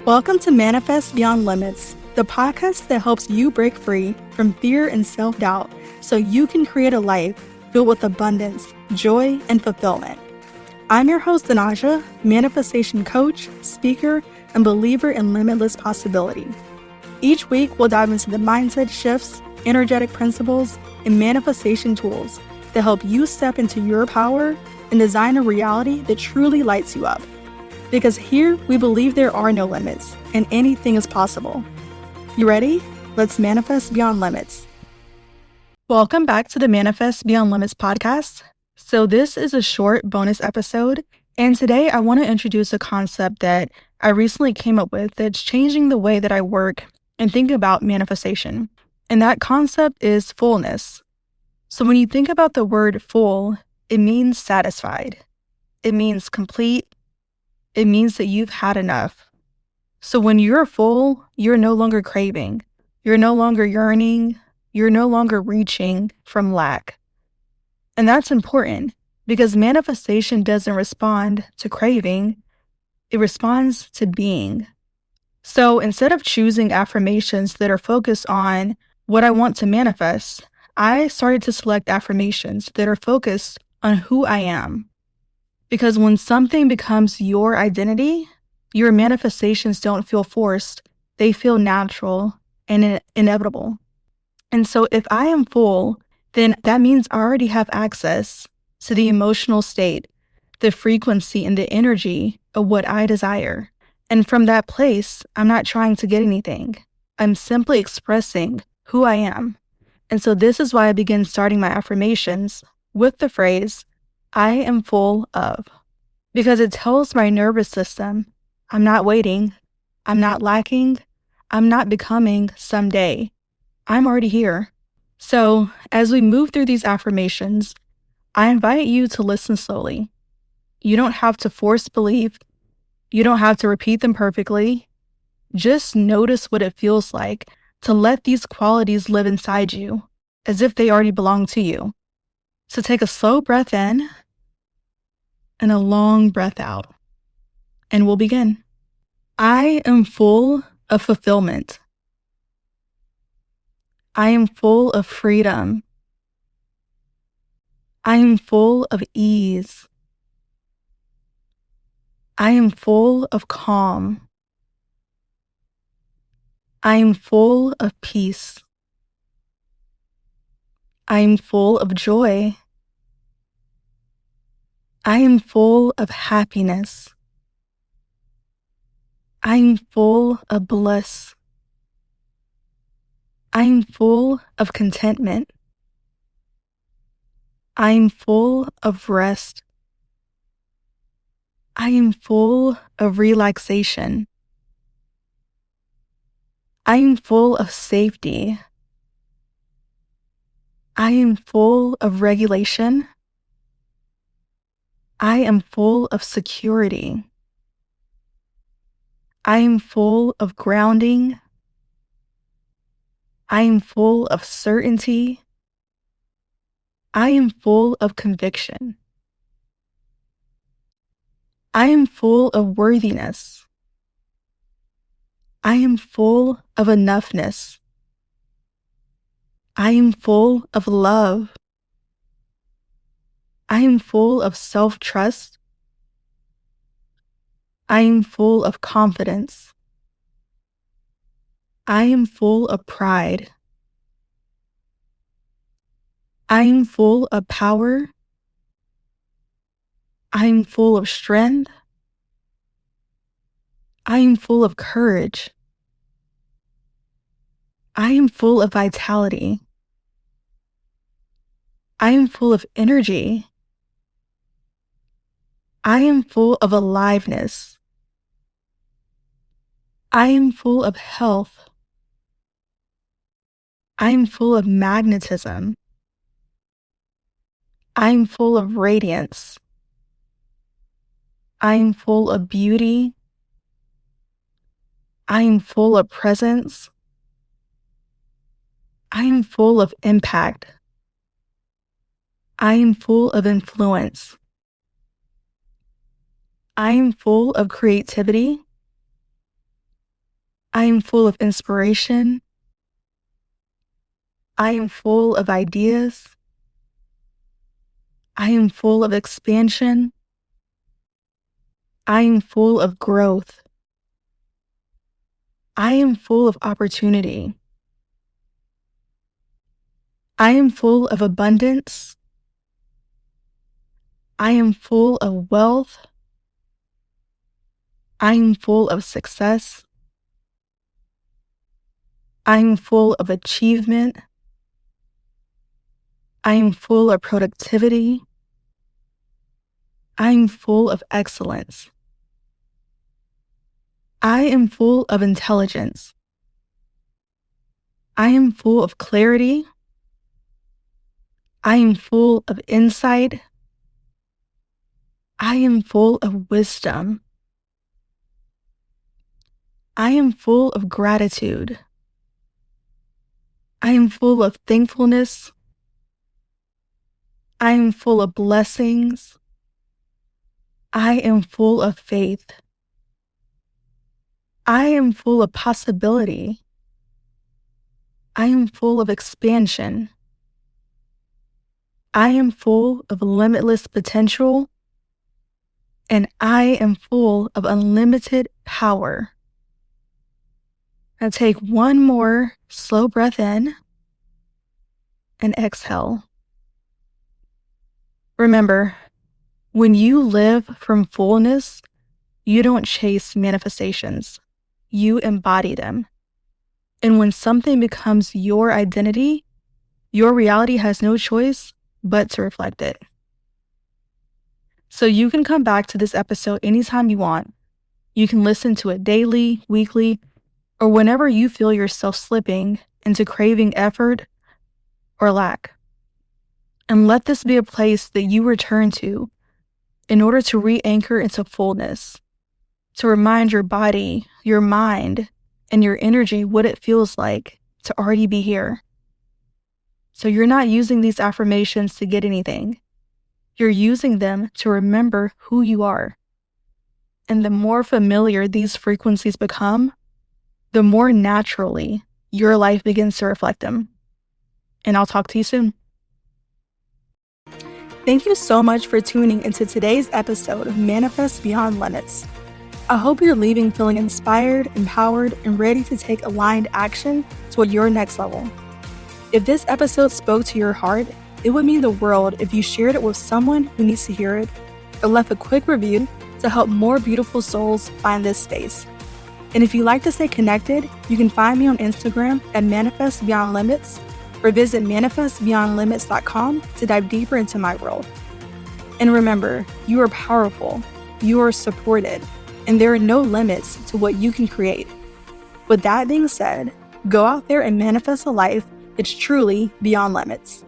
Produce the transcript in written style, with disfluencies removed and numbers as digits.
Welcome to Manifest Beyond Limits, the podcast that helps you break free from fear and self-doubt so you can create a life filled with abundance, joy, and fulfillment. I'm your host, DaNajah, manifestation coach, speaker, and believer in limitless possibility. Each week, we'll dive into the mindset shifts, energetic principles, and manifestation tools that help you step into your power and design a reality that truly lights you up. Because here, we believe there are no limits, and anything is possible. You ready? Let's manifest beyond limits. Welcome back to the Manifest Beyond Limits podcast. So this is a short bonus episode, and today I want to introduce a concept that I recently came up with that's changing the way that I work and think about manifestation. And that concept is fullness. So when you think about the word full, it means satisfied. It means complete. It means that you've had enough. So when you're full, you're no longer craving. You're no longer yearning. You're no longer reaching from lack. And that's important because manifestation doesn't respond to craving. It responds to being. So instead of choosing affirmations that are focused on what I want to manifest, I started to select affirmations that are focused on who I am. Because when something becomes your identity, your manifestations don't feel forced. They feel natural and inevitable. And so if I am full, then that means I already have access to the emotional state, the frequency, and the energy of what I desire. And from that place, I'm not trying to get anything. I'm simply expressing who I am. And so this is why I begin starting my affirmations with the phrase, I am full of, because it tells my nervous system, I'm not waiting, I'm not lacking, I'm not becoming someday. I'm already here. So as we move through these affirmations, I invite you to listen slowly. You don't have to force belief. You don't have to repeat them perfectly. Just notice what it feels like to let these qualities live inside you as if they already belong to you. So take a slow breath in and a long breath out. And we'll begin. I am full of fulfillment. I am full of freedom. I am full of ease. I am full of calm. I am full of peace. I am full of joy. I am full of happiness. I am full of bliss. I am full of contentment. I am full of rest. I am full of relaxation. I am full of safety. I am full of regulation. I am full of security. I am full of grounding. I am full of certainty. I am full of conviction. I am full of worthiness. I am full of enoughness. I am full of love. I am full of self-trust. I am full of confidence. I am full of pride. I am full of power. I am full of strength. I am full of courage. I am full of vitality. I am full of energy. I am full of aliveness. I am full of health. I am full of magnetism. I am full of radiance. I am full of beauty. I am full of presence. I am full of impact. I am full of influence. I am full of creativity. I am full of inspiration. I am full of ideas. I am full of expansion. I am full of growth. I am full of opportunity. I am full of abundance. I am full of wealth. I am full of success. I am full of achievement. I am full of productivity. I am full of excellence. I am full of intelligence. I am full of clarity. I am full of insight. I am full of wisdom. I am full of gratitude. I am full of thankfulness. I am full of blessings. I am full of faith. I am full of possibility. I am full of expansion. I am full of limitless potential. And I am full of unlimited power. Now take one more slow breath in and exhale. Remember, when you live from fullness, you don't chase manifestations. You embody them. And when something becomes your identity, your reality has no choice but to reflect it. So you can come back to this episode anytime you want. You can listen to it daily, weekly, or whenever you feel yourself slipping into craving effort or lack. And let this be a place that you return to in order to re-anchor into fullness, to remind your body, your mind, and your energy what it feels like to already be here. So you're not using these affirmations to get anything. You're using them to remember who you are. And the more familiar these frequencies become, the more naturally your life begins to reflect them. And I'll talk to you soon. Thank you so much for tuning into today's episode of Manifest Beyond Limits. I hope you're leaving feeling inspired, empowered, and ready to take aligned action toward your next level. If this episode spoke to your heart, it would mean the world if you shared it with someone who needs to hear it, or left a quick review to help more beautiful souls find this space. And if you'd like to stay connected, you can find me on Instagram at Manifest Beyond Limits, or visit manifestbeyondlimits.com to dive deeper into my world. And remember, you are powerful, you are supported, and there are no limits to what you can create. With that being said, go out there and manifest a life that's truly beyond limits.